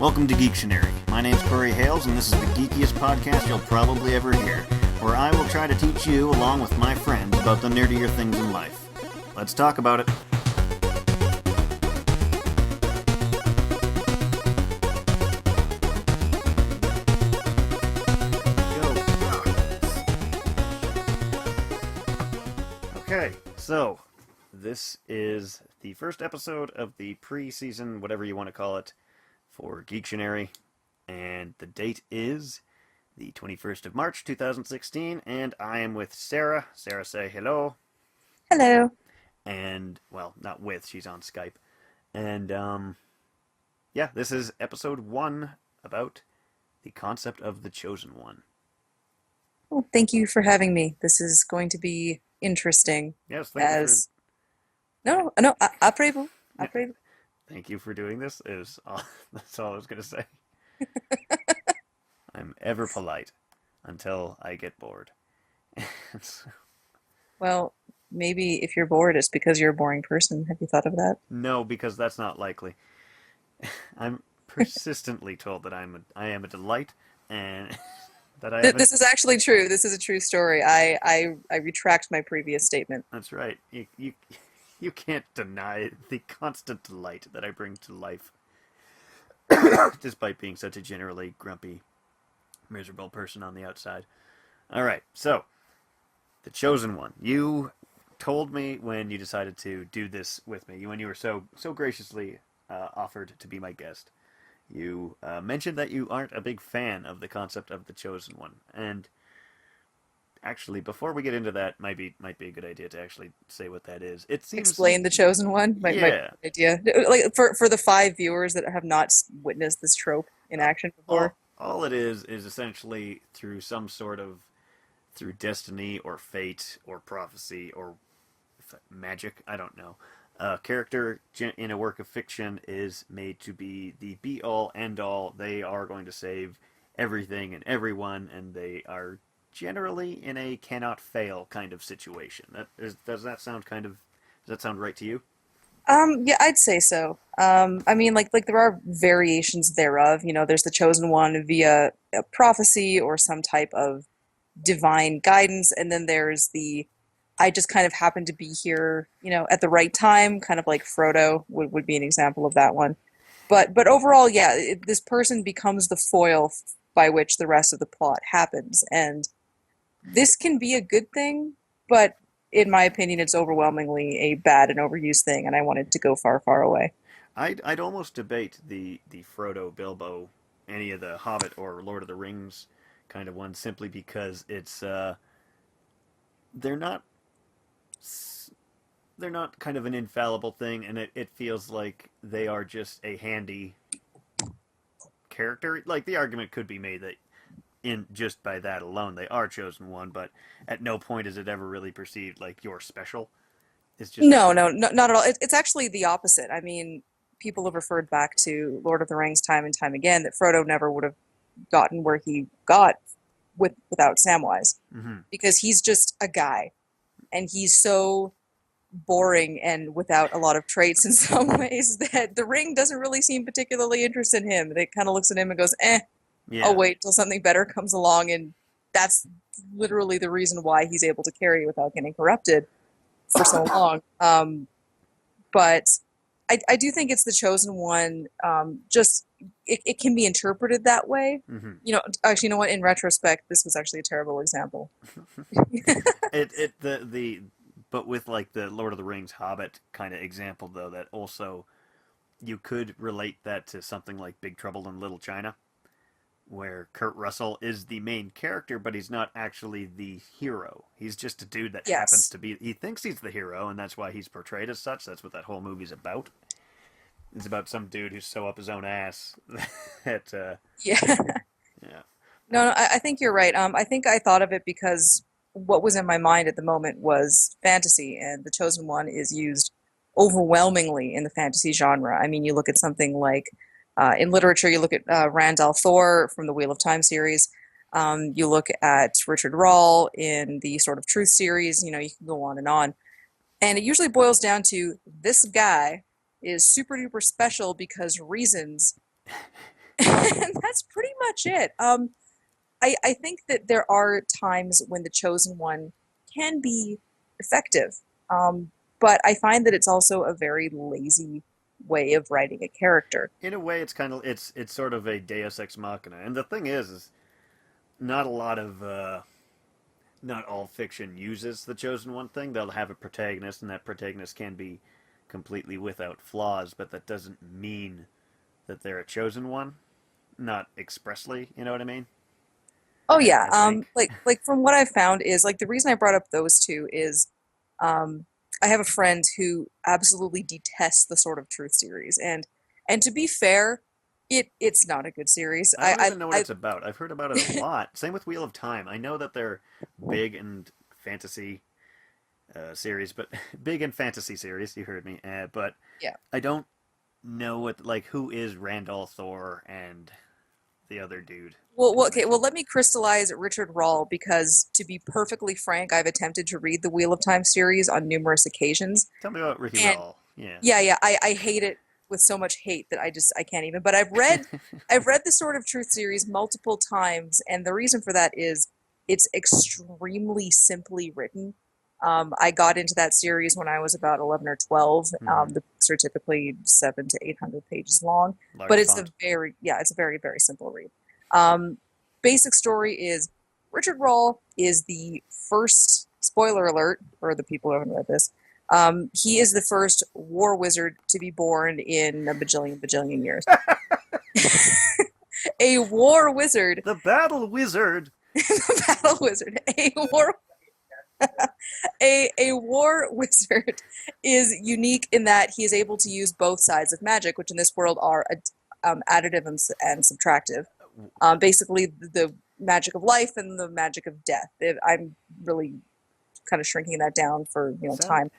Welcome to Geektionary. My name's Corey Hales, and this is the geekiest podcast you'll probably ever hear, where I will try to teach you, along with my friends, about the nerdier things in life. Let's talk about it. Okay, so this is the first episode of the pre-season, whatever you want to call it, for Geektionary, and the date is the 21st of March, 2016, and I am with Sarah. Sarah, say hello. Hello. And, well, not with, she's on Skype. And, yeah, this is episode 1 about the concept of the Chosen One. Well, thank you for having me. This is going to be interesting. Yes, thank you for... No, approval. Approval. Thank you for doing this. That's all I was going to say. I'm ever polite until I get bored. Well, maybe if you're bored, it's because you're a boring person. Have you thought of that? No, because that's not likely. I'm persistently told that I am a delight, and that I This is actually true. This is a true story. I retract my previous statement. That's right. You can't deny the constant delight that I bring to life, despite being such a generally grumpy, miserable person on the outside. All right, so the Chosen One. You told me when you decided to do this with me, when you were so graciously offered to be my guest. You mentioned that you aren't a big fan of the concept of the Chosen One, and actually, before we get into that, might be a good idea to actually say what that is. It seems Explain the chosen one. Might be a yeah. good idea. Like for the 5 viewers that have not witnessed this trope in action before. All it is essentially through through destiny or fate or prophecy or magic, I don't know. A character in a work of fiction is made to be the be-all, end-all. They are going to save everything and everyone, and they are generally in a cannot-fail kind of situation. Does that sound right to you? Yeah, I'd say so. I mean, like there are variations thereof. You know, there's the chosen one via a prophecy or some type of divine guidance, and then there's the I just kind of happen to be here, at the right time, kind of like Frodo would be an example of that one. But overall, yeah, this person becomes the foil by which the rest of the plot happens, and this can be a good thing, but in my opinion, it's overwhelmingly a bad and overused thing, and I wanted to go far, far away. I'd almost debate the Frodo, Bilbo, any of the Hobbit or Lord of the Rings kind of ones, simply because they're not they're not kind of an infallible thing, and it feels like they are just a handy character. Like, the argument could be made that in just by that alone they are chosen one, but at no point is it ever really perceived like you're special. It's just No, not at all. It's actually the opposite. I mean, people have referred back to Lord of the Rings time and time again that Frodo never would have gotten where he got without Samwise, mm-hmm. because he's just a guy, and he's so boring and without a lot of traits in some ways that the ring doesn't really seem particularly interested in him. It kind of looks at him and goes, Yeah. I'll wait till something better comes along, and that's literally the reason why he's able to carry without getting corrupted for so long. But I do think it's the chosen one. Just it can be interpreted that way. Mm-hmm. Actually, you know what? In retrospect, this was actually a terrible example. But with like the Lord of the Rings Hobbit kind of example, though, that also you could relate that to something like Big Trouble in Little China, where Kurt Russell is the main character, but he's not actually the hero. He's just a dude that Yes. happens to be... He thinks he's the hero, and that's why he's portrayed as such. That's what that whole movie's about. It's about some dude who's so up his own ass that... Yeah. Yeah. No, I think you're right. I think I thought of it because what was in my mind at the moment was fantasy, and the chosen one is used overwhelmingly in the fantasy genre. I mean, you look at something like in literature, you look at Randall Thor from the Wheel of Time series. You look at Richard Rahl in the Sword of Truth series. You can go on. And it usually boils down to this guy is super duper special because reasons. that's pretty much it. I think that there are times when the chosen one can be effective, but I find that it's also a very lazy way of writing a character. In a way, it's sort of a Deus ex machina. And the thing is not a lot of not all fiction uses the chosen one thing. They'll have a protagonist, and that protagonist can be completely without flaws, but that doesn't mean that they're a chosen one. Not expressly, you know what I mean? Oh yeah, I think. like from what I've found is like the reason I brought up those two is I have a friend who absolutely detests the Sword of Truth series, and to be fair, it's not a good series. I don't even know what I it's about. I've heard about it a lot. Same with Wheel of Time. I know that they're big in fantasy series, but big in fantasy series. You heard me, but yeah. I don't know what like who is Randall Thor and the other dude that you Okay. Well, mentioned. let me crystallize Richard Rahl because, to be perfectly frank, I've attempted to read the Wheel of Time series on numerous occasions, Tell me about Ricky and Rawl. Yeah. yeah, I hate it with so much hate that I can't even. But I've read the Sword of Truth series multiple times, and the reason for that is it's extremely simply written. I got into that series when I was about 11 or 12. Hmm. The books are typically 700 to 800 pages long, but Large font. it's a very, very simple read. Um, Basic story is Richard Rahl is the first, spoiler alert for the people who haven't read this, he is the first war wizard to be born in a bajillion years. A war wizard, The Battle Wizard. a battle wizard, a war wizard is unique in that he is able to use both sides of magic, which in this world are additive and subtractive. Basically, the magic of life and the magic of death. I'm really kind of shrinking that down for Is that time,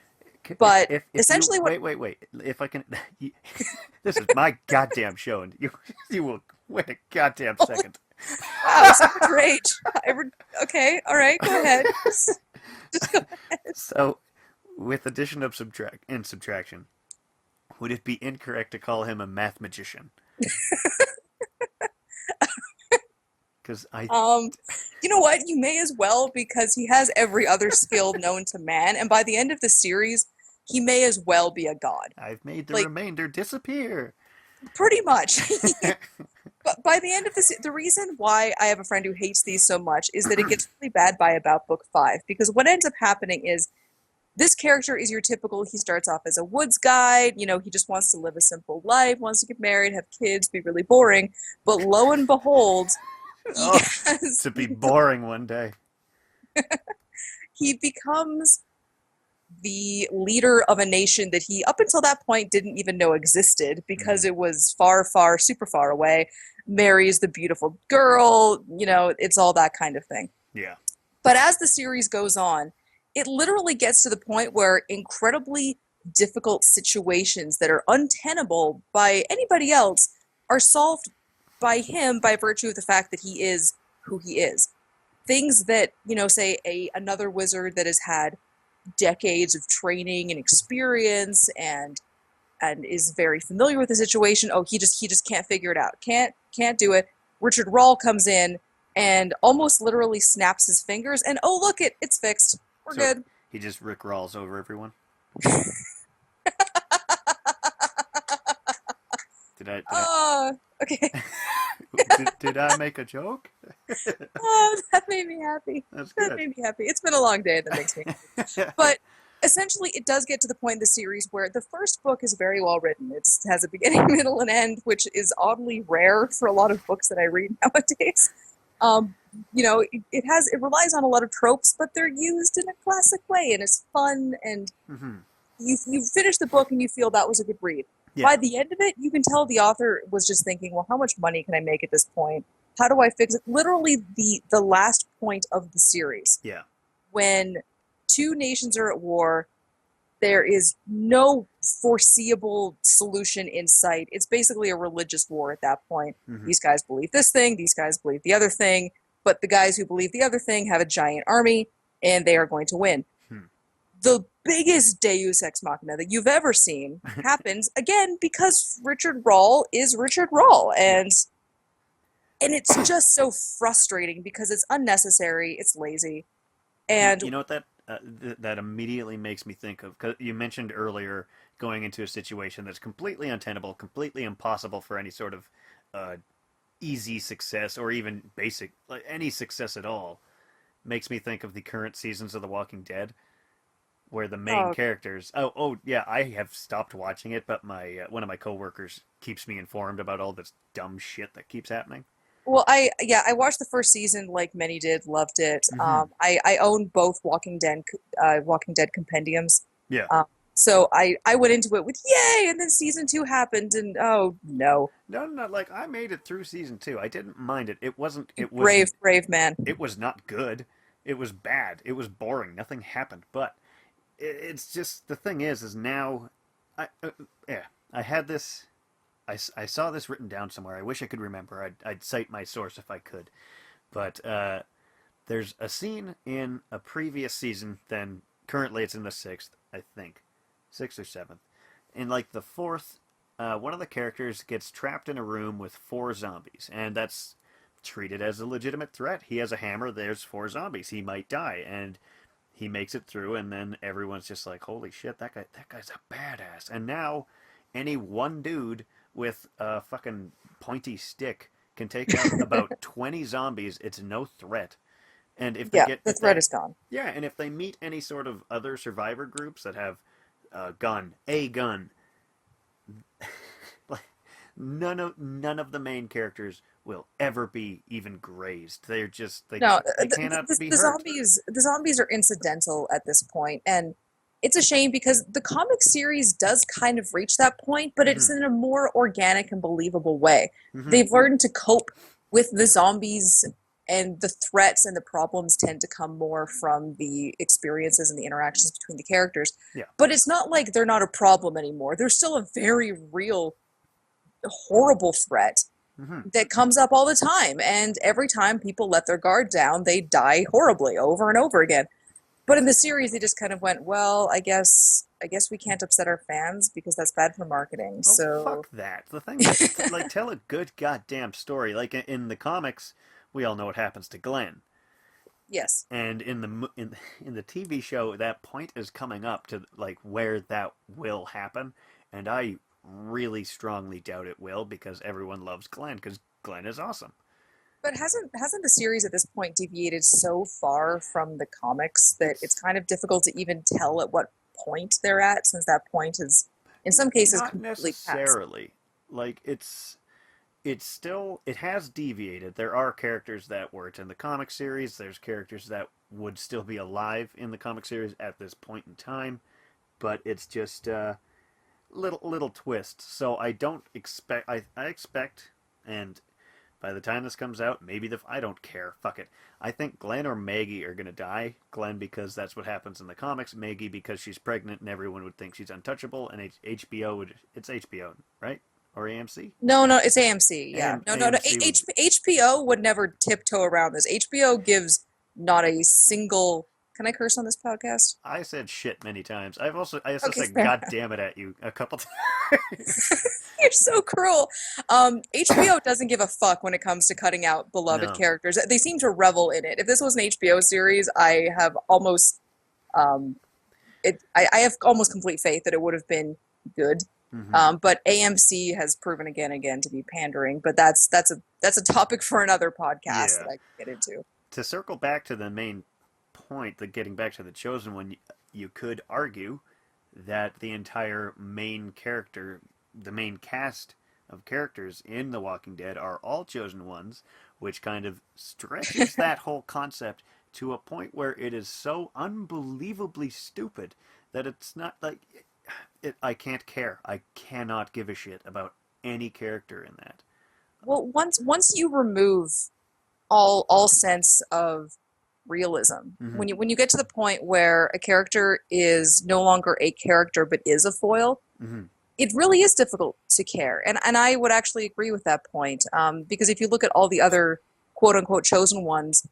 but if you essentially, what wait if I can this is my goddamn show and you will wait a goddamn second. wow, so much rage. Okay, all right, go ahead. Just go. So with addition of subtraction, would it be incorrect to call him a math magician? Because I Um, you know what? You may as well because he has every other skill known to man, and by the end of the series, he may as well be a god. I've made the Like remainder disappear. pretty much. But by the end of this, the reason why I have a friend who hates these so much is that it gets really bad by about book five. Because what ends up happening is this character is your typical, he starts off as a woods guide, he just wants to live a simple life, wants to get married, have kids, be really boring. But lo and behold, he Oh, has, to be boring one day. he becomes the leader of a nation that he, up until that point, didn't even know existed because Mm, it was far, far, super far away. Marries the beautiful girl, it's all that kind of thing. yeah. But as the series goes on, it literally gets to the point where incredibly difficult situations that are untenable by anybody else are solved by him by virtue of the fact that he is who he is. Things that, say another wizard that has had decades of training and experience and is very familiar with the situation. Oh, he just can't figure it out. Can't do it. Richard Rahl comes in and almost literally snaps his fingers and oh look it's fixed. We're So good. he just Rick Rolls over everyone. Did Okay. I did I make a joke? Oh, that made me happy. That's That good. made me happy. It's been a long day that makes me happy. But essentially, it does get to the point in the series where the first book is very well written. It has a beginning, middle, and end, which is oddly rare for a lot of books that I read nowadays. It relies on a lot of tropes, but they're used in a classic way, and it's fun. And Hmm. you finish the book and you feel that was a good read. Yeah, By the end of it, you can tell the author was just thinking, well, how much money can I make at this point? How do I fix it? Literally, the last point of the series yeah. when two nations are at war, there is no foreseeable solution in sight. It's basically a religious war at that point. Hmm. These guys believe this thing, these guys believe the other thing, but the guys who believe the other thing have a giant army, and they are going to win. Hmm. The biggest Deus Ex Machina that you've ever seen happens again because Richard Rahl is Richard Rahl, Yeah. and And it's just so frustrating because it's unnecessary, it's lazy, You, and you know what that immediately makes me think of? 'Cause you mentioned earlier going into a situation that's completely untenable, completely impossible for any sort of uh, easy success or even basic, like any success at all. Makes me think of the current seasons of The Walking Dead, where the main oh, characters. Oh yeah, I have stopped watching it, but my one of my coworkers keeps me informed about all this dumb shit that keeps happening. well, I watched the first season like many did, loved it. Mm-hmm. I own both Walking Dead compendiums. Yeah. Um, so I went into it with yay, and then season two happened, and oh no, No, no, like I made it through season two. I didn't mind it. It wasn't. It was. brave man. It was not good. It was bad. It was boring. Nothing happened. But it's just the thing is now, I yeah, I had this. I saw this written down somewhere. I wish I could remember. I'd cite my source if I could. But there's a scene in a previous season. Then currently it's in the sixth, I think, sixth or seventh. In like the fourth, one of the characters gets trapped in a room with four zombies, and that's treated as a legitimate threat. He has a hammer. There's four zombies. He might die, and he makes it through. And then everyone's just like, "Holy shit, that guy's a badass!" And now, any one dude with a fucking pointy stick can take out about 20 zombies. It's no threat. And if they Yeah, get the if threat they is gone. yeah, and if they meet any sort of other survivor groups that have a gun, like none of the main characters will ever be even grazed. They're just No, they cannot be hurt. the zombies are incidental at this point, and it's a shame because the comic series does kind of reach that point, but it's Hmm. in a more organic and believable way. Hmm. They've learned to cope with the zombies, and the threats and the problems tend to come more from the experiences and the interactions between the characters. Yeah. But it's not like they're not a problem anymore. They're still a very real, horrible threat Hmm. that comes up all the time. And every time people let their guard down, they die horribly over and over again. But in the series, they just kind of went, well, I guess we can't upset our fans because that's bad for marketing. Oh So fuck that! The thing is, like, tell a good goddamn story. Like in the comics, we all know what happens to Glenn, yes. and in the TV show, that point is coming up to like where that will happen, and I really strongly doubt it will because everyone loves Glenn because Glenn is awesome. But hasn't the series at this point deviated so far from the comics that it's It's kind of difficult to even tell at what point they're at, since that point is, in some cases, not completely past. necessarily like it has deviated. There are characters that weren't in the comic series. There's characters that would still be alive in the comic series at this point in time, but it's just little twists. So I don't expect. I expect, and by the time this comes out, maybe I don't care. Fuck it. I think Glenn or Maggie are gonna die. Glenn because that's what happens in the comics. Maggie because she's pregnant and everyone would think she's untouchable. And HBO would. It's HBO, right? Or AMC? No, no, it's AMC. Yeah, AM, no, no, no. AMC would. HBO would never tiptoe around this. HBO gives not a single. Can I curse on this podcast? I said shit many times. I also Okay, said fair God enough. damn it at you a couple times. You're so cruel. HBO doesn't give a fuck when it comes to cutting out beloved No. characters. They seem to revel in it. If this was an HBO series, um, I have almost complete faith that it would have been good. Hmm. But AMC has proven again and again to be pandering. But that's a topic for another podcast Yeah. that I can get into. To circle back to the main point, the getting back to the chosen one, you could argue that the entire main character, the main cast of characters in The Walking Dead are all chosen ones, which kind of stretches that whole concept to a point where it is so unbelievably stupid that it's not like I can't care. I cannot give a shit about any character in that. Well, once you remove all sense of realism, Hmm. when you get to the point where a character is no longer a character but is a foil, Hmm. it really is difficult to care. And I would actually agree with that point, because if you look at all the other quote unquote chosen ones,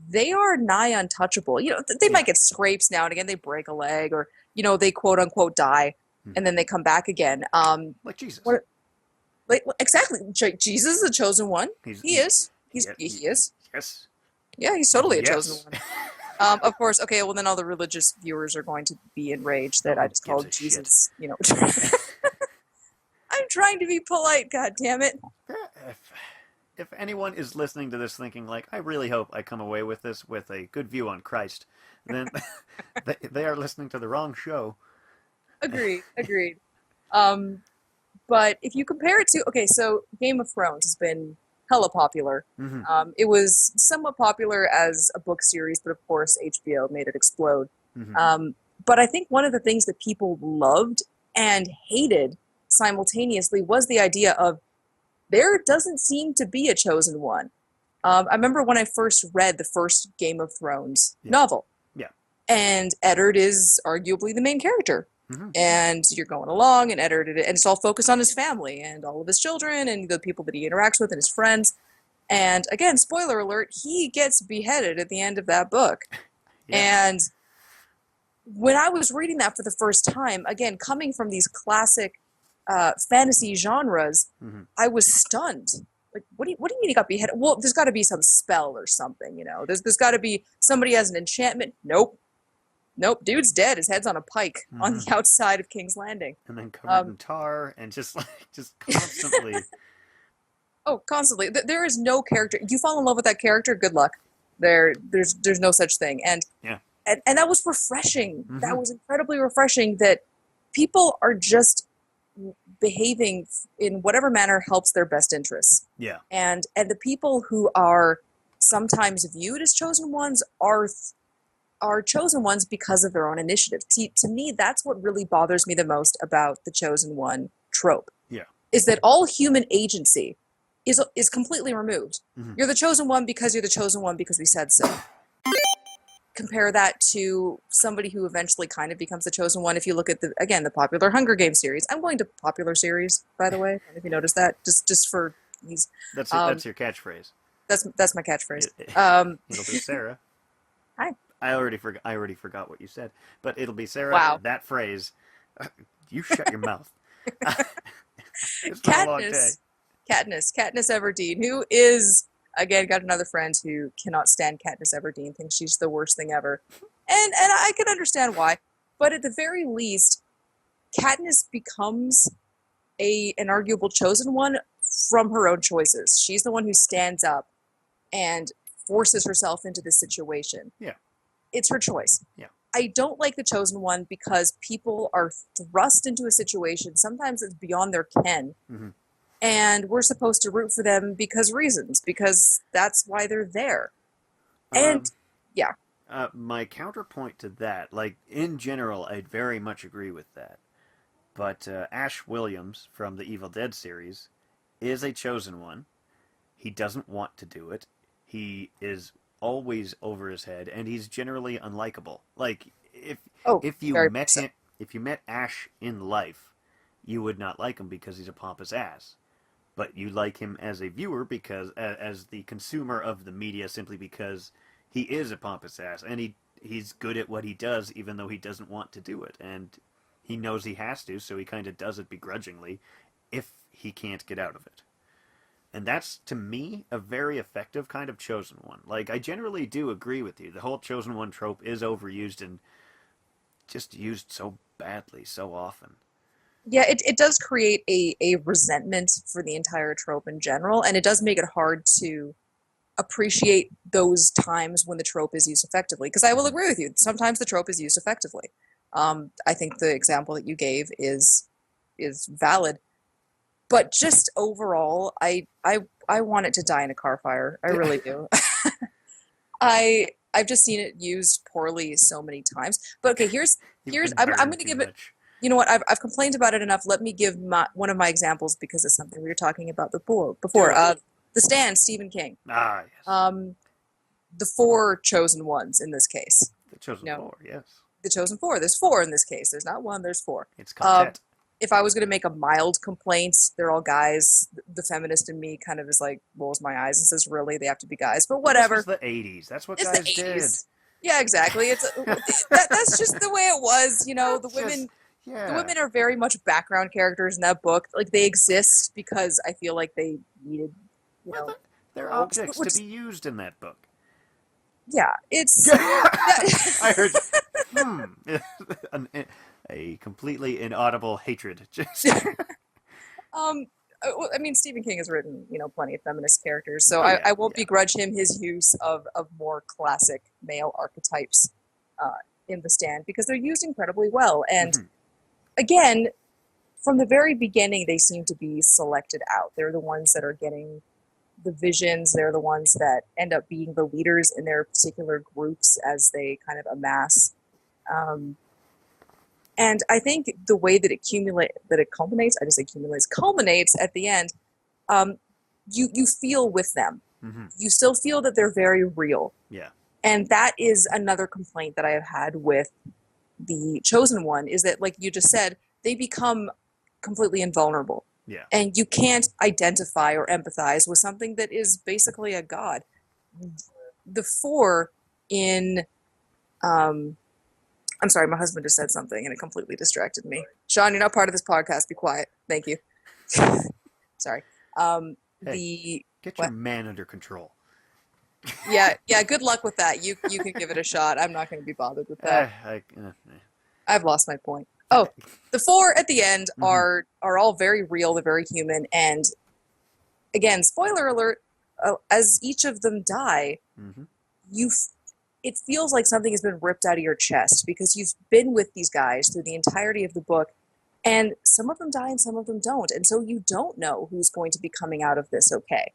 they are nigh untouchable. They Yeah. might get scrapes now and again, they break a leg, or they quote unquote die, Hmm. and then they come back again. Like Jesus. What Like exactly, Jesus is a chosen one. He's He he, is. He is. yes, Yeah, he's totally a chosen yes. one. Of course. Okay, well then all the religious viewers are going to be enraged No that I one just gives a called shit. Jesus. I'm trying to be polite. God damn it. If anyone is listening to this thinking like, I really hope I come away with this with a good view on Christ, then they are listening to the wrong show. Agreed. Agreed. Um, but if you compare it to, okay, so Game of Thrones has been hella popular. Mm-hmm. It was somewhat popular as a book series, but of course HBO made it explode. Mm-hmm. But I think one of the things that people loved and hated simultaneously was the idea of there doesn't seem to be a chosen one. I remember when I first read the first Game of Thrones novel. Yeah. And Eddard is arguably the main character. Mm-hmm. And you're going along, and Eddard, and it's all focused on his family and all of his children and the people that he interacts with and his friends. And again, spoiler alert, he gets beheaded at the end of that book. Yeah. And when I was reading that for the first time, again, coming from these classic fantasy genres, mm-hmm. I was stunned. Like, what do you mean he got beheaded? Well, there's got to be some spell or something, you know. There's got to be somebody has an enchantment. Nope, dude's dead. His head's on a pike mm-hmm. on the outside of King's Landing, and then covered in tar and just constantly. Oh, constantly. There is no character. You fall in love with that character, good luck. There's no such thing, and yeah. And that was refreshing. Mm-hmm. That was incredibly refreshing that people are just behaving in whatever manner helps their best interests. Yeah. And the people who are sometimes viewed as chosen ones are chosen ones because of their own initiative. To me, that's what really bothers me the most about the chosen one trope. Yeah. Is that all human agency is completely removed. Mm-hmm. You're the chosen one because you're the chosen one because we said so. Compare that to somebody who eventually kind of becomes the chosen one. If you look at the popular Hunger Games series, I'm going to popular series, by the way. If you notice that, just for these. That's your catchphrase. That's my catchphrase. It'll be Sarah. Hi. I already forgot what you said, but it'll be Sarah. Wow. That phrase. You shut your mouth. It's been a long day. Katniss Everdeen, who is. Again, got another friend who cannot stand Katniss Everdeen, thinks she's the worst thing ever. And I can understand why. But at the very least, Katniss becomes an arguable chosen one from her own choices. She's the one who stands up and forces herself into this situation. Yeah. It's her choice. Yeah. I don't like the chosen one because people are thrust into a situation, sometimes it's beyond their ken. Mm-hmm. And we're supposed to root for them because that's why they're there. And, yeah. My counterpoint to that, like, in general, I'd very much agree with that. But Ash Williams from the Evil Dead series is a chosen one. He doesn't want to do it. He is always over his head, and he's generally unlikable. Like, if you met Ash in life, you would not like him because he's a pompous ass. But you like him as a viewer because, as the consumer of the media, simply because he is a pompous ass and he's good at what he does, even though he doesn't want to do it, and he knows he has to, so he kind of does it begrudgingly, if he can't get out of it. And that's, to me, a very effective kind of chosen one. Like, I generally do agree with you. The whole chosen one trope is overused and just used so badly, so often. Yeah, it does create a resentment for the entire trope in general, and it does make it hard to appreciate those times when the trope is used effectively. Because I will agree with you, sometimes the trope is used effectively. I think the example that you gave is valid, but just overall, I want it to die in a car fire. I really do. I've just seen it used poorly so many times. But okay, here's I'm going to give it. You know what? I've complained about it enough. Let me give one of my examples because it's something we were talking about before. The Stand, Stephen King. Ah, yes. The four chosen ones in this case. The chosen four, yes. The chosen four. There's four in this case. There's not one. There's four. It's content. If I was going to make a mild complaint, they're all guys. The feminist in me kind of is like rolls my eyes and says, "Really, they have to be guys?" But whatever. This was the '80s. That's what guys did. Yeah, exactly. It's that's just the way it was. You know, the women. The Yeah. women are very much background characters in that book. Like they exist because I feel like they needed, you Well, know, they're roles. objects Which to is be used in that book. yeah, it's I heard. that. Hmm. An, a completely inaudible hatred. Just. um, well, I mean, Stephen King has written, plenty of feminist characters, so Oh yeah, I won't yeah. begrudge him his use of more classic male archetypes uh, in The Stand because they're used incredibly well. And Hmm. again, from the very beginning, they seem to be selected out. They're the ones that are getting the visions. They're the ones that end up being the leaders in their particular groups as they kind of amass. Um, and I think the way that it culminates, I just say accumulates, culminates at the end. Um, you feel with them. Hmm. You still feel that they're very real, Yeah. and that is another complaint that I have had with the chosen one. Is that, like you just said, they become completely invulnerable, Yeah. and you can't identify or empathize with something that is basically a god. The four in I'm sorry, my husband just said something and it completely distracted me. Sean, you're not part of this podcast. Be quiet. Thank you. Sorry. Hey, The get your what? man under control. Yeah, yeah. Good luck with that. You can give it a shot. I'm not going to be bothered with that. I've lost my point. Oh, the four at the end Hmm. are all very real. They're very human. And again, spoiler alert: as each of them die, Hmm. you it feels like something has been ripped out of your chest because you've been with these guys through the entirety of the book, and some of them die and some of them don't, and so you don't know who's going to be coming out of this okay.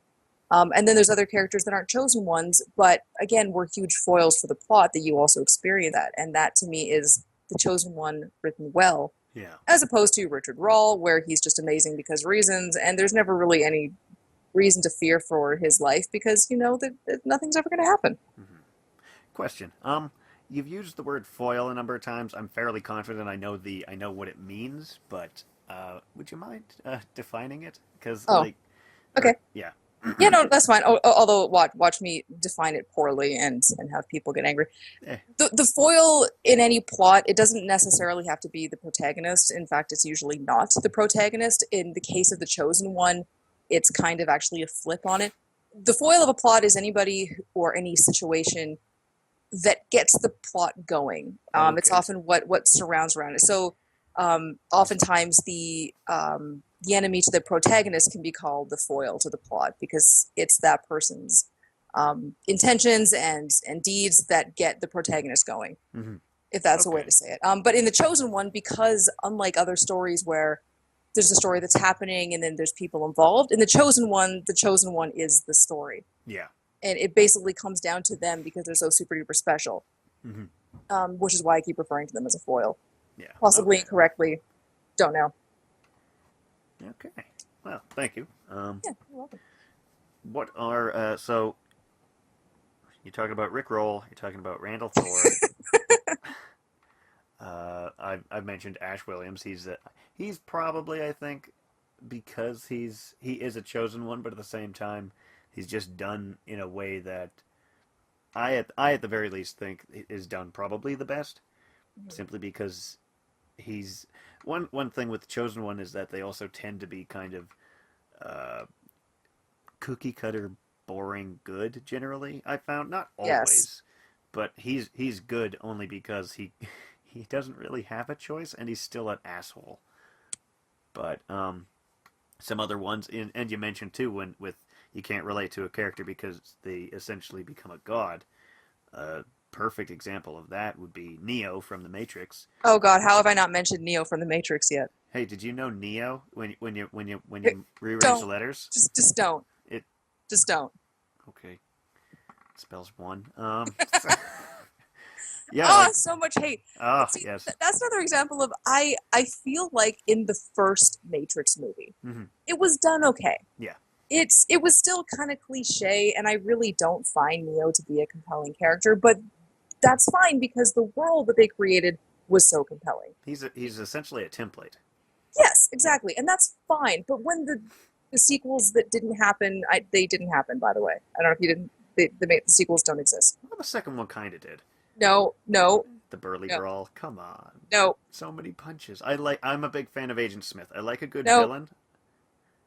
And then there's other characters that aren't chosen ones, but again, we're huge foils for the plot that you also experience that, and that to me is the chosen one written well, Yeah. as opposed to Richard Rahl, where he's just amazing because reasons, and there's never really any reason to fear for his life because you know that nothing's ever going to happen. Hmm. Question. You've used the word foil a number of times. I'm fairly confident I know what it means, but would you mind defining it? Because Oh, or okay. yeah. Yeah, no, that's fine. Although watch me define it poorly and have people get angry. Eh, The foil in any plot, it doesn't necessarily have to be the protagonist. In fact, it's usually not the protagonist. In the case of the chosen one, it's kind of actually a flip on it. The foil of a plot is anybody or any situation that gets the plot going. It's okay. often what surrounds around it. So oftentimes the enemy to the protagonist can be called the foil to the plot because it's that person's intentions and deeds that get the protagonist going, Hmm. if that's a way Okay. to say it. But in the chosen one, because unlike other stories where there's a story that's happening and then there's people involved, in the chosen one is the story, Yeah. and it basically comes down to them because they're so super duper special, Hmm. which is why I keep referring to them as a foil. Yeah. Possibly Okay. incorrectly, don't know. Okay. Well, thank you. Yeah, you're welcome. What are so you're talking about Rick Roll? You're talking about Randall Thor. I've mentioned Ash Williams. He's probably, I think, because he is a chosen one, but at the same time, he's just done in a way that I at the very least think is done probably the best. Mhm. Simply because he's one thing with the chosen one is that they also tend to be kind of uh, cookie cutter, boring good. Generally, I found not Yes. always, but he's good only because he doesn't really have a choice, and he's still an asshole. But some other ones, and you mentioned too when with you can't relate to a character because they essentially become a god. A perfect example of that would be Neo from the Matrix. Oh God, how have I not mentioned Neo from the Matrix yet? Hey, did you know Neo when you rearrange the Don't. letters? Just don't. It Just don't. okay. It spells one. Yeah, Oh, like so much hate. oh But see, yes. that's another example of I feel like in the first Matrix movie, Hmm. it was done okay. Yeah. It was still kind of cliche, and I really don't find Neo to be a compelling character, but that's fine because the world that they created was so compelling. He's essentially a template. Yes, Yeah. exactly, and that's fine. But when the sequels that didn't happen, they didn't happen. By the way, I don't know if you didn't. The sequels don't exist. Well, the second one kind of did. No, no. the burly No, brawl. Come on, no, so many punches. I'm a big fan of Agent Smith. I like a good no. villain.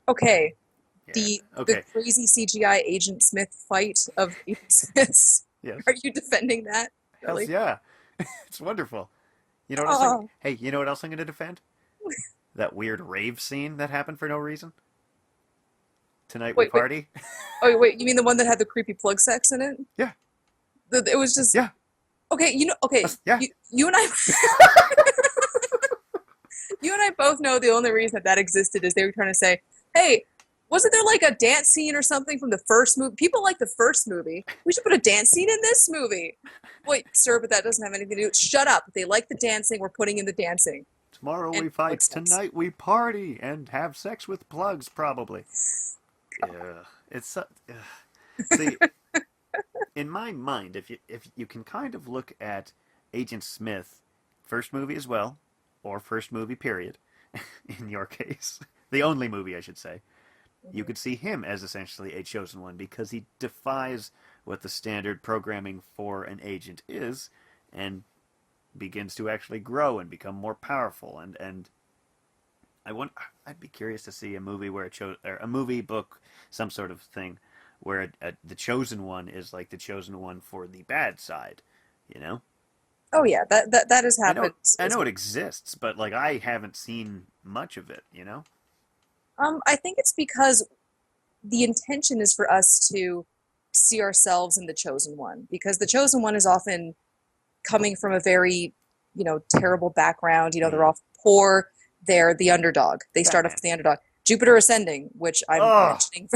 Okay, Yeah. the Okay. crazy CGI Agent Smith fight of Agent Smiths. Yes. Are you defending that? Hells Really? yeah. It's wonderful. You know what else? Oh, Hey, you know what else I'm going to defend? That weird rave scene that happened for no reason. Tonight we wait, wait. party. Oh, wait. You mean the one that had the creepy plug sex in it? Yeah. It was just Yeah. okay. Okay. Yeah. You and I, you and I both know the only reason that that existed is they were trying to say, "Hey, wasn't there like a dance scene or something from the first movie? People like the first movie. We should put a dance scene in this movie." Wait, sir, but that doesn't have anything to do. Shut up. If they like the dancing, we're putting in the dancing Tomorrow and we fight. plug sex. Tonight we party and have sex with plugs, probably. Yeah. It's see, in my mind, if you can kind of look at Agent Smith, first movie as well, or first movie period, in your case, the only movie I should say, you Mhm. could see him as essentially a chosen one because he defies what the standard programming for an agent is, and begins to actually grow and become more powerful. And I'd be curious to see a movie where or a movie book, some sort of thing, where the chosen one is like the chosen one for the bad side, you know. Oh yeah, that has happened I as know it well. exists, but like I haven't seen much of it, you know. I think it's because the intention is for us to see ourselves in the chosen one, because the chosen one is often coming from a very, terrible background. They're Yeah, all poor. They're the underdog. They start off Batman. as the underdog. Jupiter Ascending, which I'm Oh, mentioning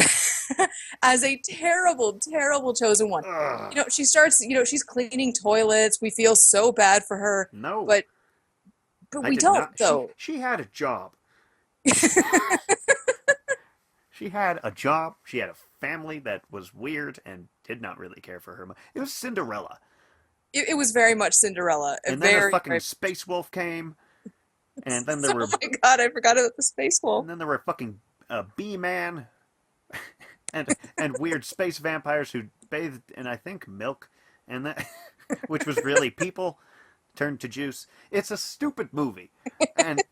as a terrible, terrible chosen one. ugh. She starts, she's cleaning toilets. We feel so bad for her, No, but I we did don't not. She though. she had a job. She had a job. She had a family that was weird and did not really care for her. It was Cinderella. It was very much Cinderella. A And then a very, fucking very. space wolf came, and then there Oh were, my God, I forgot about the space wolf. and then there were fucking bee man, and weird space vampires who bathed in I think milk, and that, which was really people turned to juice. It's a stupid movie, and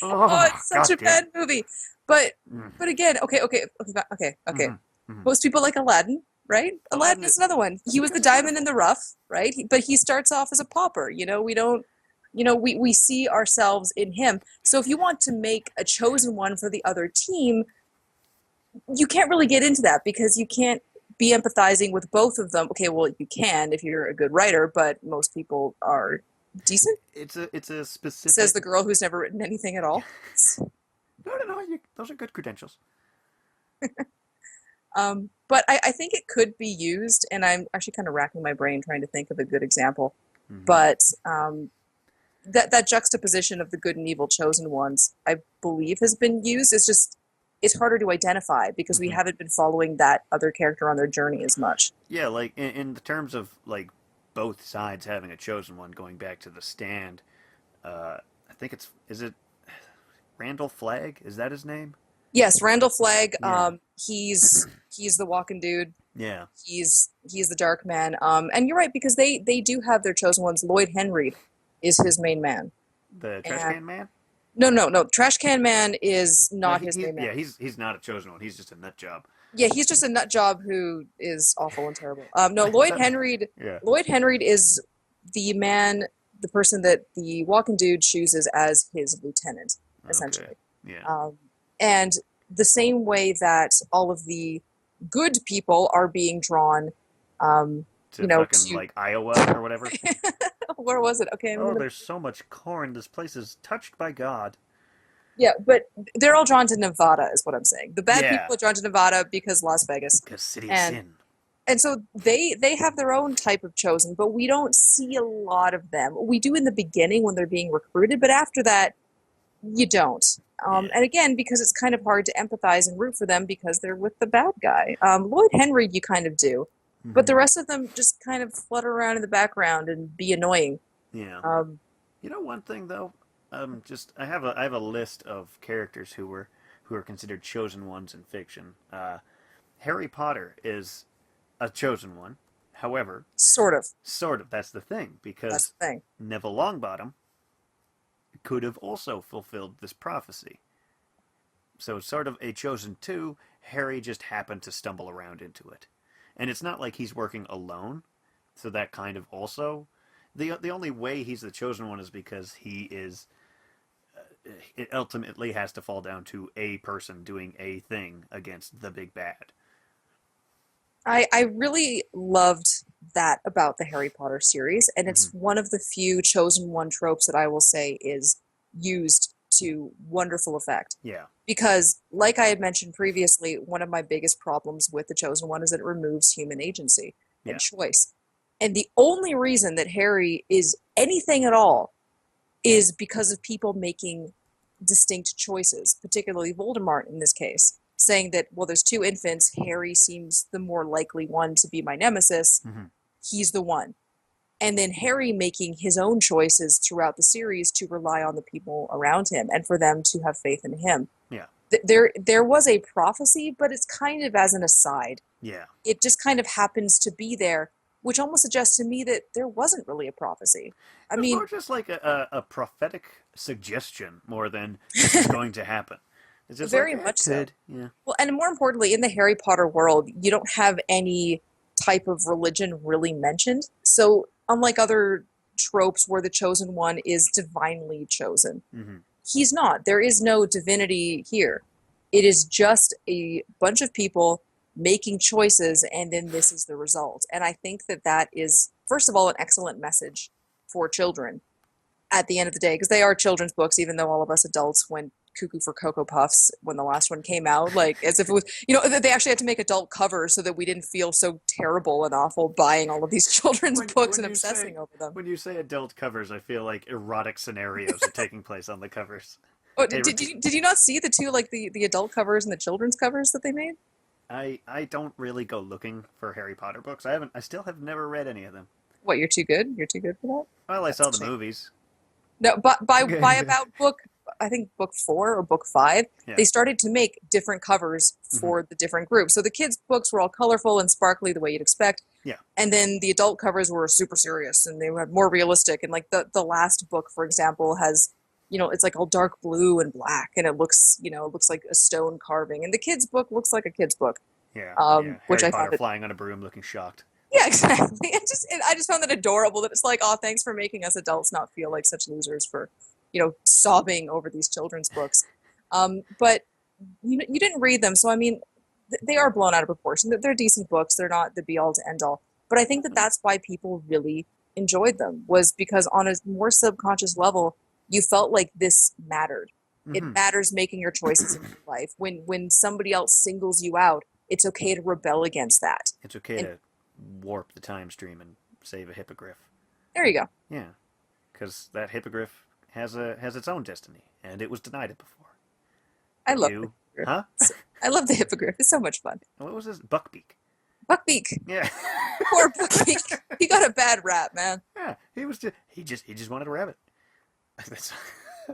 Oh, oh it's such a goddamn. bad movie. But Mm, but again, okay. mm-hmm, mm-hmm. Most people like Aladdin, right? Aladdin Aladdin. is another one. He was the It's diamond in wonderful. the rough, right? But he starts off as a pauper. We don't, we see ourselves in him. So if you want to make a chosen one for the other team, you can't really get into that because you can't be empathizing with both of them. Okay, well, you can if you're a good writer, but most people are decent, It's a says specific. the girl who's never written anything at all. No, no, no. Those are good credentials. But I think it could be used, and I'm actually kind of racking my brain trying to think of a good example. Mm-hmm. But that juxtaposition of the good and evil chosen ones, I believe, has been used. It's harder to identify because we Mm-hmm. haven't been following that other character on their journey as much. Yeah, like in the terms of like both sides having a chosen one, going back to the stand. I think is it Randall Flagg? Is that his name? Yes, Randall Flagg. Yeah, He's the walking dude. yeah. He's the Dark Man. And you're right because they do have their chosen ones. Lloyd Henreid is his main man. The trash And can man. no, Trash Can Man is No, not his main man. he's not a chosen one. He's just a nut job. Yeah, he's just a nut job who is awful and terrible. No, Lloyd That Henreid. yeah. Lloyd Henreid is the man, the person that the walking dude chooses as his lieutenant, Okay. essentially. Yeah. And the same way that all of the good people are being drawn, To fucking to like Iowa or whatever. where was it? Okay, I'm Oh, gonna. there's so much corn. This place is touched by God. Yeah, but they're all drawn to Nevada, is what I'm saying. The bad Yeah. people are drawn to Nevada because Las Vegas, Because City of and Sin. and so they have their own type of chosen, but we don't see a lot of them. We do in the beginning when they're being recruited, but after that, you don't. Yeah. And again, because it's kind of hard to empathize and root for them because they're with the bad guy. Lloyd Henry, you kind of do, but the Mm-hmm. rest of them just kind of flutter around in the background and be annoying. Yeah. Um, You know one thing though, just I have a list of characters who are considered chosen ones in fiction. Harry Potter is a chosen one, However, Sort of. sort of, that's the thing, That's because the thing. Neville Longbottom could have also fulfilled this prophecy. So it's sort of a chosen two. Harry just happened to stumble around into it. And it's not like he's working alone, so that kind of also the only way he's the chosen one is because he is it ultimately has to fall down to a person doing a thing against the big bad. I really loved that about the Harry Potter series, and it's Mm-hmm. one of the few chosen one tropes that I will say is used to wonderful effect. Yeah. Because, like I had mentioned previously, one of my biggest problems with the chosen one is that it removes human agency and Yeah. choice. And the only reason that Harry is anything at all is because of people making distinct choices, particularly Voldemort in this case, saying that, well, there's two infants. Harry seems the more likely one to be my nemesis. Mm-hmm. He's the one. And then Harry making his own choices throughout the series to rely on the people around him and for them to have faith in him. Yeah. There was a prophecy, but it's kind of as an aside. Yeah. It just kind of happens to be there, which almost suggests to me that there wasn't really a prophecy. I It was mean, more just like a prophetic suggestion more than this is going to happen. It's just like very it much so. could. Yeah. Well, and more importantly, in the Harry Potter world, you don't have any type of religion really mentioned. So, unlike other tropes where the chosen one is divinely chosen, Mm-hmm. he's not. There is no divinity here. It is just a bunch of people making choices, and then this is the result. And I think that that is, first of all, an excellent message for children at the end of the day, because they are children's books, even though all of us adults went cuckoo for Cocoa Puffs when the last one came out, like as if it was, they actually had to make adult covers so that we didn't feel so terrible and awful buying all of these children's books and obsessing over them. When you say adult covers, I feel like erotic scenarios are taking place on the covers. Oh, Hey, did you not see the two, like the adult covers and the children's covers that they made? I don't really go looking for Harry Potter books. I still have never read any of them. What, you're too good? You're too good for that? Well, I That's saw a the shame. movies. No, but by about book, I think book 4 or book 5, Yeah. they started to make different covers Mm-hmm. for the different groups. So the kids' books were all colorful and sparkly the way you'd expect. Yeah. And then the adult covers were super serious and they were more realistic. And like the last book, for example, has, it's like all dark blue and black and it looks like a stone carving. And the kids' book looks like a kid's book, Yeah. Yeah. which Harry I Potter found it. flying on a broom, looking shocked. Yeah, exactly. I just found that adorable that it's like, oh, thanks for making us adults not feel like such losers for, sobbing over these children's books. But you didn't read them, so I mean, they are blown out of proportion. They're decent books. They're not the be all to end all. But I think that that's why people really enjoyed them, was because on a more subconscious level, you felt like this mattered. It Mm-hmm. matters making your choices in your life. When somebody else singles you out, it's okay to rebel against that. It's okay And to warp the time stream and save a hippogriff. there you go. Yeah, because that hippogriff has its own destiny, and it was denied it before. I love the You, hippogriff. huh? I love the hippogriff. It's so much fun. What was this? Buckbeak. Buckbeak. Yeah. Poor Buckbeak. He got a bad rap, man. Yeah, he just wanted a rabbit. I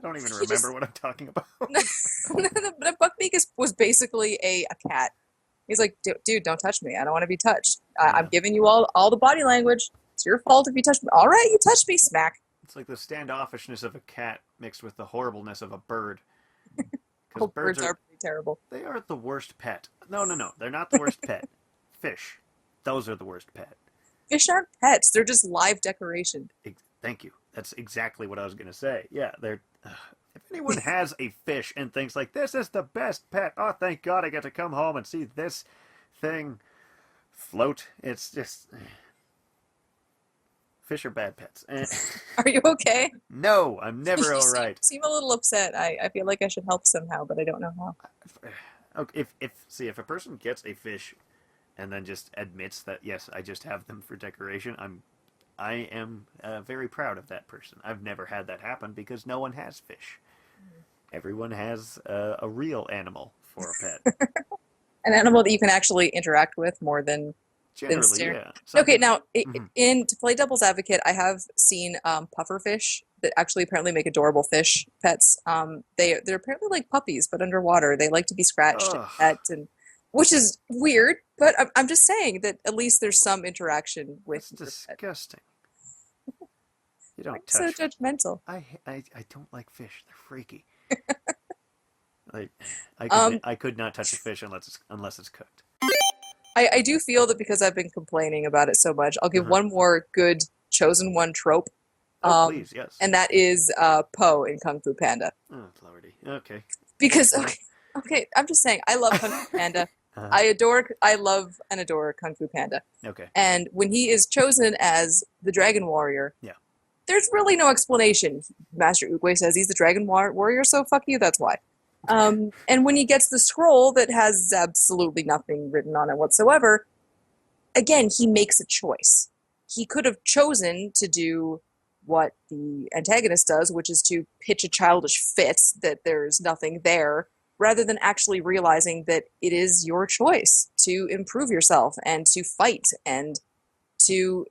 don't even He just remember what I'm talking about. But Buckbeak was basically a cat. He's like, dude, don't touch me. I don't want to be touched. I'm Yeah. giving you all the body language. It's your fault if you touch me. All right, you touched me, smack. It's like the standoffishness of a cat mixed with the horribleness of a bird. Oh, Because birds are pretty terrible. they are the worst pet. No, they're not the worst pet. Fish, those are the worst pet. Fish aren't pets. They're just live decoration. Thank you. That's exactly what I was gonna say. Yeah, they're. If anyone has a fish and thinks like this is the best pet, oh thank God I get to come home and see this thing float. It's just fish are bad pets. Are you okay? No, I'm never You all right. seem a little upset. I feel like I should help somehow, but I don't know how. Okay, if a person gets a fish and then just admits that yes, I just have them for decoration, I am very proud of that person. I've never had that happen because no one has fish. Everyone has a real animal for a pet. An animal that you can actually interact with more than Generally, stare. yeah. Okay, now Mhm. to play devil's advocate, I have seen pufferfish that actually apparently make adorable fish pets. They're apparently like puppies but underwater. They like to be scratched and Ugh. pet, and which is weird, but I'm just saying that at least there's some interaction with That's your pet. disgusting. You Why are you don't so touch. judgmental? I don't like fish. They're freaky. Like Um, I could not touch a fish unless it's cooked. I do feel that because I've been complaining about it so much, I'll give Uh-huh. one more good chosen one trope, Oh please, yes. and that is Po in Kung Fu Panda. Oh lordy. Okay. Go Because for it. okay, I'm just saying, I love Kung Fu Panda. Uh-huh. I love and adore Kung Fu Panda. Okay. And when he is chosen as the Dragon Warrior, Yeah. there's really no explanation. Master Oogway says he's the Dragon Warrior, so fuck you, that's why. And when he gets the scroll that has absolutely nothing written on it whatsoever, again, he makes a choice. He could have chosen to do what the antagonist does, which is to pitch a childish fit that there's nothing there, rather than actually realizing that it is your choice to improve yourself and to fight and to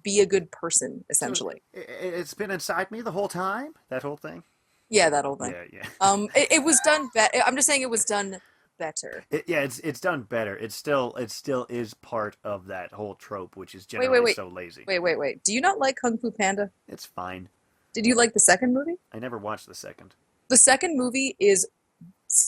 be a good person, So essentially. it's been inside me the whole time. That whole thing. Yeah, that whole thing. Yeah, yeah. It was done better. I'm just saying it was done better. Yeah, it's done better. It still is part of that whole trope, which is Wait, wait, generally wait, so lazy. wait. Do you not like Kung Fu Panda? It's fine. Did you like the second movie? I never watched the second. The second movie is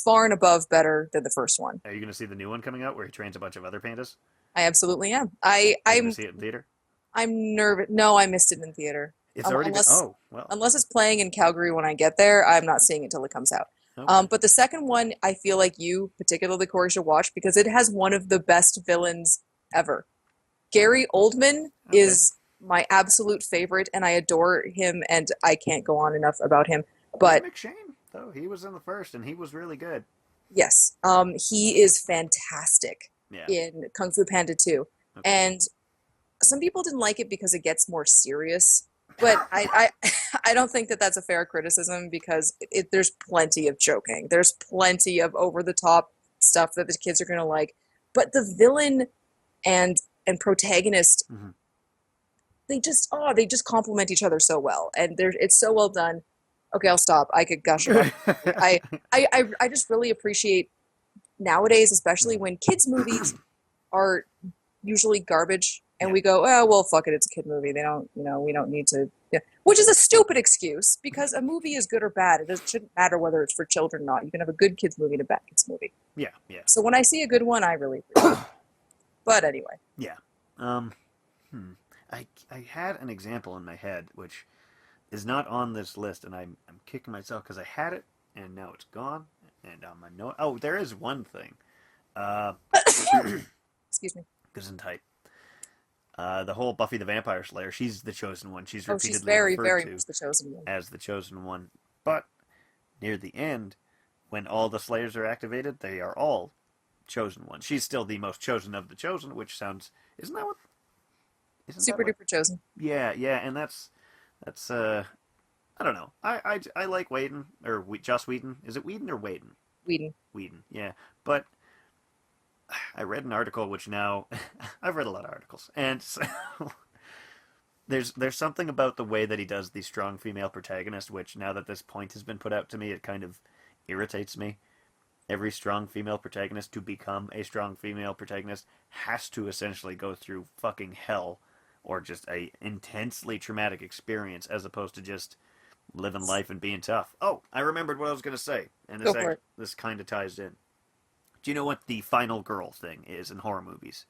far and above better than the first one. Are you going to see the new one coming out where he trains a bunch of other pandas? I absolutely am. Are you going to see it in theater? I'm nervous. No, I missed it in theater. It's already been. Unless Oh well. unless it's playing in Calgary when I get there, I'm not seeing it till it comes out. Okay. But the second one, I feel like you, particularly Corey, should watch because it has one of the best villains ever. Gary Oldman Okay. is my absolute favorite, and I adore him, and I can't go on enough about him. Ian But McShane, though, he was in the first, and he was really good. yes, he is fantastic Yeah. in Kung Fu Panda 2. Okay. And some people didn't like it because it gets more serious. But I don't think that that's a fair criticism because there's plenty of joking. There's plenty of over the top stuff that the kids are gonna like. But the villain and protagonist, Mhm. they just complement each other so well, and it's so well done. Okay, I'll stop. I could gush about it. I just really appreciate nowadays, especially when kids movies are usually garbage, and Yeah. we go, oh well, fuck it, it's a kid movie. They don't, we don't need to. Yeah. Which is a stupid excuse because a movie is good or bad. Shouldn't matter whether it's for children or not. You can have a good kids movie and a bad kids movie. Yeah, yeah. So when I see a good one, I really appreciate it. But anyway, Yeah. Um, I had an example in my head which is not on this list, and I'm kicking myself because I had it and now it's gone. And on my note, oh, there is one thing. Uh, excuse me. Gesundheit. The whole Buffy the Vampire Slayer. She's the chosen one. She's Oh, she's repeatedly very, referred very to much the chosen one. as the chosen one. But near the end, when all the Slayers are activated, they are all chosen ones. She's still the most chosen of the chosen, which sounds isn't that what? Isn't Super that what? duper chosen. Yeah, yeah, and that's I don't know. I like Whedon or Joss Whedon. Is it Whedon or Whedon? Whedon. Whedon. Yeah, but I read an article which now I've read a lot of articles, and so there's something about the way that he does the strong female protagonist, which now that this point has been put out to me, it kind of irritates me. Every strong female protagonist to become a strong female protagonist has to essentially go through fucking hell or just a intensely traumatic experience as opposed to just living life and being tough. Oh, I remembered what I was going to say, and Go for it. this kind of ties in. Do you know what the final girl thing is in horror movies?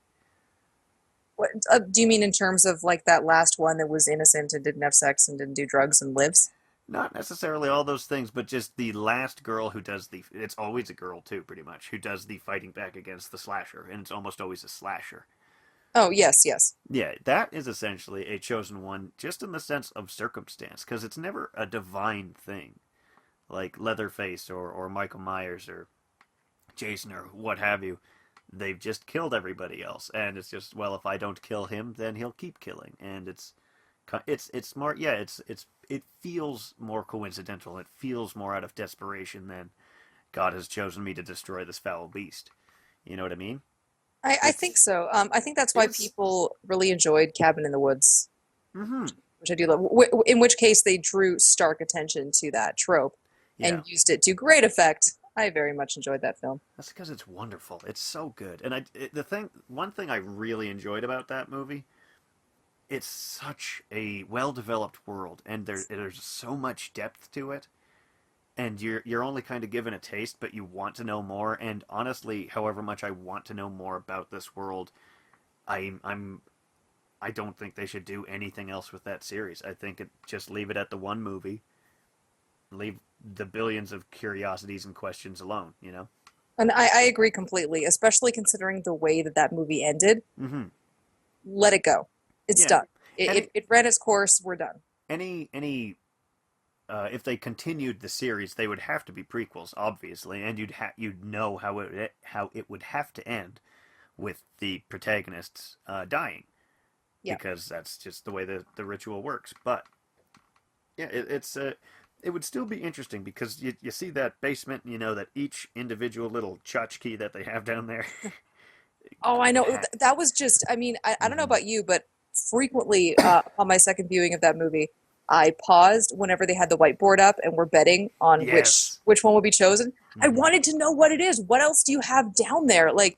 What do you mean in terms of like that last one that was innocent and didn't have sex and didn't do drugs and lives? Not necessarily all those things, but just the last girl who does the. It's always a girl, too, pretty much, who does the fighting back against the slasher, and it's almost always a slasher. Oh, yes, yes. Yeah, that is essentially a chosen one, just in the sense of circumstance, because it's never a divine thing, like Leatherface or Michael Myers or Jason or what have you. They've just killed everybody else, and it's just, well, if I don't kill him, then he'll keep killing, and it's smart. Yeah, it feels more coincidental. It feels more out of desperation than God has chosen me to destroy this foul beast. You know what I mean? I think so. I think that's why It's people really enjoyed Cabin in the Woods, mm-hmm. which I do love. In which case, they drew stark attention to that trope Yeah. and used it to great effect I very much enjoyed that film. That's because it's wonderful. It's so good. And one thing I really enjoyed about that movie, it's such a well-developed world, and there's so much depth to it. And you're only kind of given a taste, but you want to know more. And honestly, however much I want to know more about this world, I'm I don't think they should do anything else with that series. I think just leave it at the one movie, leave the billions of curiosities and questions alone. You know. And I agree completely, especially considering the way that that movie ended. Mm-hmm. Let it go. It's Yeah. done. And It ran its course. We're done. any if they continued the series, they would have to be prequels, obviously, and you'd know how it would have to end with the protagonists dying, Yeah. because that's just the way the ritual works. But yeah, it would still be interesting because you see that basement, you know, that each individual little tchotchke that they have down there. Oh, I know. Ha- That was just, I mean, I don't know Mhm. about you, but frequently on my second viewing of that movie, I paused whenever they had the whiteboard up and were betting on Yes. which one would be chosen. I Hmm. wanted to know what it is. What else do you have down there? Like,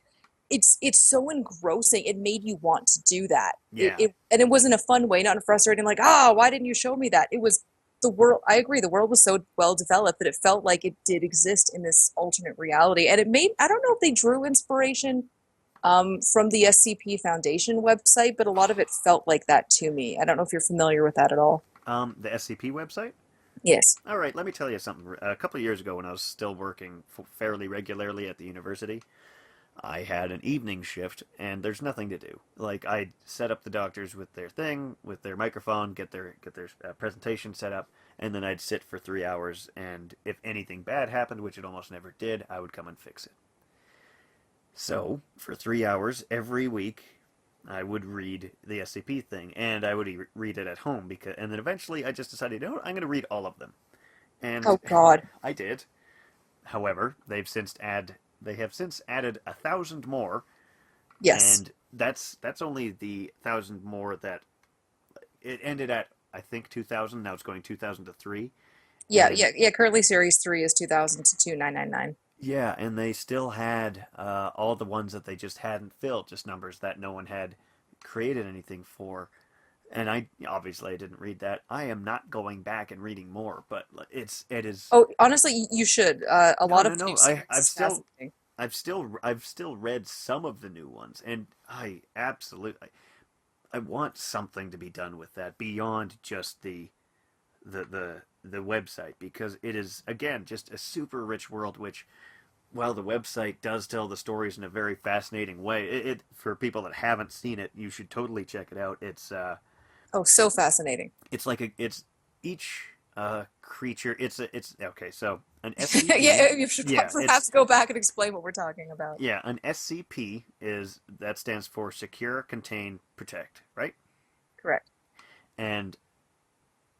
it's so engrossing. It made you want to do that. Yeah. And it wasn't a fun way, not a frustrating like, why didn't you show me that? It was the world. I agree. The world was so well developed that it felt like it did exist in this alternate reality, and it made. I don't know if they drew inspiration from the SCP Foundation website, but a lot of it felt like that to me. I don't know if you're familiar with that at all. The SCP website. Yes. All right, let me tell you something. A couple of years ago, when I was still working fairly regularly at the university, I had an evening shift, and there's nothing to do. Like, I'd set up the doctors with their thing, with their microphone, get their presentation set up, and then I'd sit for 3 hours. And if anything bad happened, which it almost never did, I would come and fix it. So for 3 hours every week, I would read the SCP thing, and I would read it at home and then eventually I just decided, you know what, I'm going to read all of them, and Oh God. I did. However, they have since added 1,000 more, Yes. and that's only the 1,000 more that it ended at. I think 2,000. Now it's going 2,000 to three, Yeah. and Yeah. Yeah. Currently, Series 3 is 2000 to 2999. yeah, and they still had all the ones that they just hadn't filled, just numbers that no one had created anything for. And I didn't read that. I am not going back and reading more, but it is. Oh, honestly, you should. A No, lot no, of the new no. series I've is still fascinating. I've still read some of the new ones, and I absolutely I want something to be done with that beyond just the website, because it is, again, just a super rich world, which, while the website does tell the stories in a very fascinating way, for people that haven't seen it, you should totally check it out. Oh, so fascinating. It's like it's each creature. It's okay. So an SCP, Yeah, you should yeah, perhaps go back and explain what we're talking about. an SCP that stands for Secure, Contain, Protect, right? Correct. And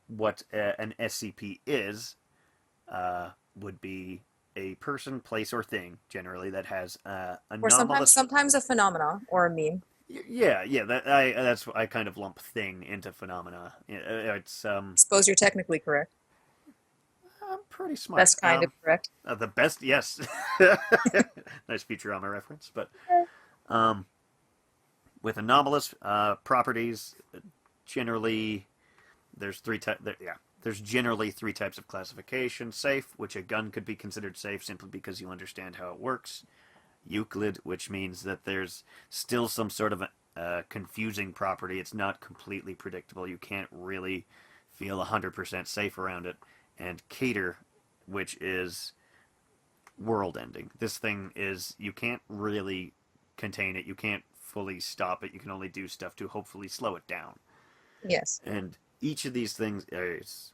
what an SCP is would be a person, place, or thing, generally, that has Or anomalous. sometimes a phenomena or a meme. Yeah, yeah. That's I kind of lump thing into phenomena. It's Suppose you're technically correct. I'm pretty smart. Best kind of correct. The best, yes. Nice Futurama reference, but um, with anomalous properties, generally there's three types. Yeah, there's generally three types of classification: safe, which a gun could be considered safe simply because you understand how it works; Euclid, which means that there's still some sort of a confusing property. It's not completely predictable. You can't really feel 100% safe around it; and Cater, which is world ending. This thing is, you can't really contain it. You can't fully stop it. You can only do stuff to hopefully slow it down. Yes. And each of these things is,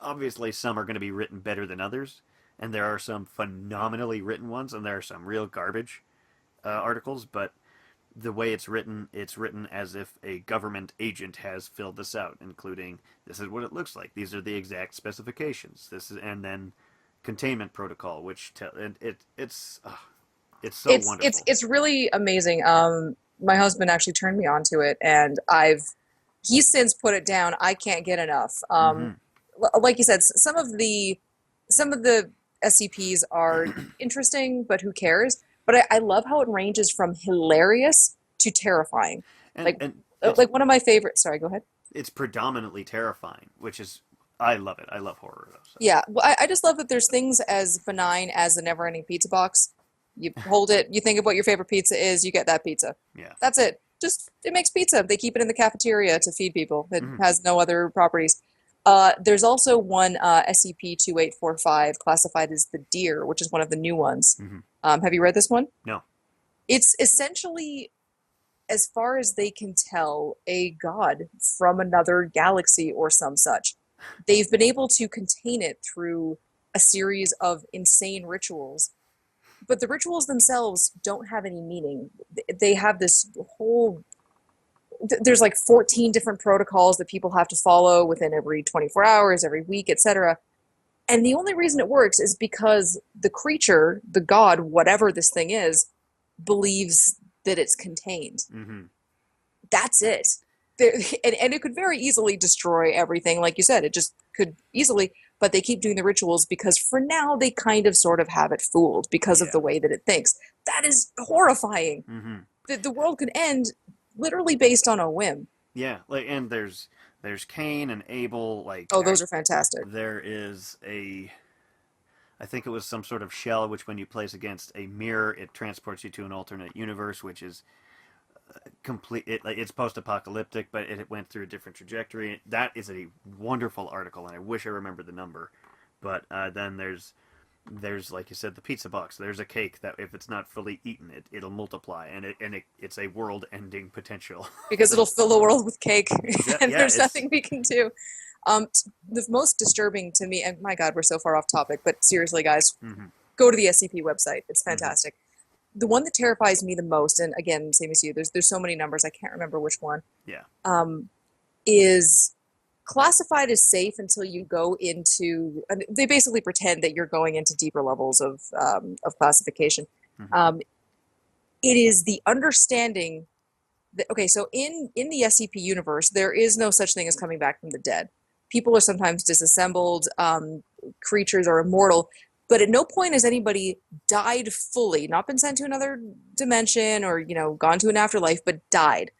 obviously, some are going to be written better than others, and there are some phenomenally written ones, and there are some real garbage articles. But the way it's written as if a government agent has filled this out, including, this is what it looks like, these are the exact specifications, and then containment protocol, which it's so wonderful. It's really amazing. My husband actually turned me onto it, and he's since put it down. I can't get enough. Mm-hmm. Like you said, some of the SCPs are interesting, but who cares? But I love how it ranges from hilarious to terrifying. and Like, and it's like one of my favorite. Sorry, go ahead. it's predominantly terrifying, which is I love it. I love horror though. So. Yeah, well, I just love that there's things as benign as the never-ending pizza box. You hold it, you think of what your favorite pizza is, you get that pizza. Yeah. That's it. Just it makes pizza. They keep it in the cafeteria to feed people. It Mhm. has no other properties. There's also one SCP-2845 classified as the Deer, which is one of the new ones. Mhm. Have you read this one? No. It's essentially, as far as they can tell, a god from another galaxy or some such. They've been able to contain it through a series of insane rituals, but the rituals themselves don't have any meaning. They have this whole there's like 14 different protocols that people have to follow within every 24 hours, every week, etc. And the only reason it works is because the creature, the god, whatever this thing is, believes that it's contained. Mm-hmm. That's it. And it could very easily destroy everything, like you said. It just could easily, but they keep doing the rituals because for now they kind of sort of have it fooled because of the way that it thinks. That is horrifying. Mm-hmm. The world could end literally based on a whim. Yeah, like and there's Cain and Abel. Like those are fantastic. There is I think it was some sort of shell which, when you place against a mirror, it transports you to an alternate universe, which is complete. It's post-apocalyptic, but it went through a different trajectory. That is a wonderful article, and I wish I remembered the number. But then there's like you said, the pizza box. There's a cake that if it's not fully eaten, it'll multiply, and it's a world-ending potential because it'll fill the world with cake, and there's nothing we can do. The most disturbing to me, and my God, we're so far off topic, but seriously, guys, go to the SCP website. It's fantastic. The one that terrifies me the most, and again, same as you, there's so many numbers, I can't remember which one. Yeah. Is classified as safe until you go into. They basically pretend that you're going into deeper levels of classification. It is the understanding that, okay, so in the SCP universe, there is no such thing as coming back from the dead. People are sometimes disassembled. Creatures are immortal. But at no point has anybody died fully, not been sent to another dimension or, gone to an afterlife, but died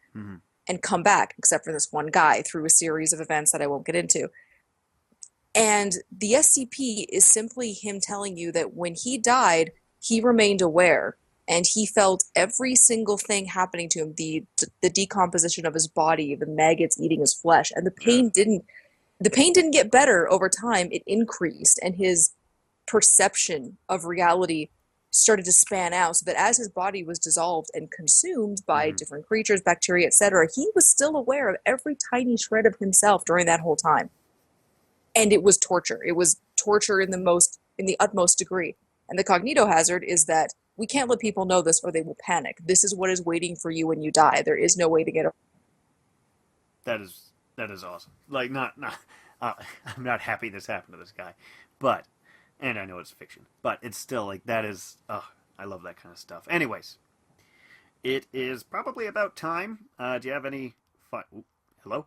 and come back, except for this one guy through a series of events that I won't get into. And the SCP is simply him telling you that when he died, he remained aware and he felt every single thing happening to him, the decomposition of his body, the maggots eating his flesh, and the pain didn't get better over time. It increased, and his perception of reality started to span out, so that as his body was dissolved and consumed by different creatures, bacteria, etc., he was still aware of every tiny shred of himself during that whole time. And it was torture. It was torture in the utmost degree. And the cognito hazard is that we can't let people know this or they will panic. This is what is waiting for you when you die. There is no way to get over. That is awesome. Like, I'm not happy this happened to this guy, but. And I know it's fiction, but it's still like that is. I love that kind of stuff. Anyways, it is probably about time. Do you have any? Hello.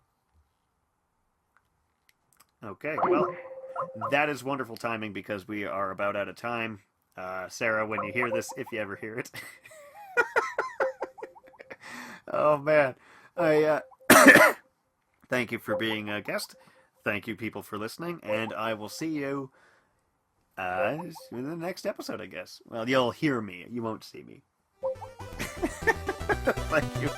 Okay, well, that is wonderful timing because we are about out of time. Sarah, when you hear this, if you ever hear it, oh man, I thank you for being a guest. Thank you, people, for listening, and I will see you. In the next episode, I guess. Well, you'll hear me. You won't see me. Thank you.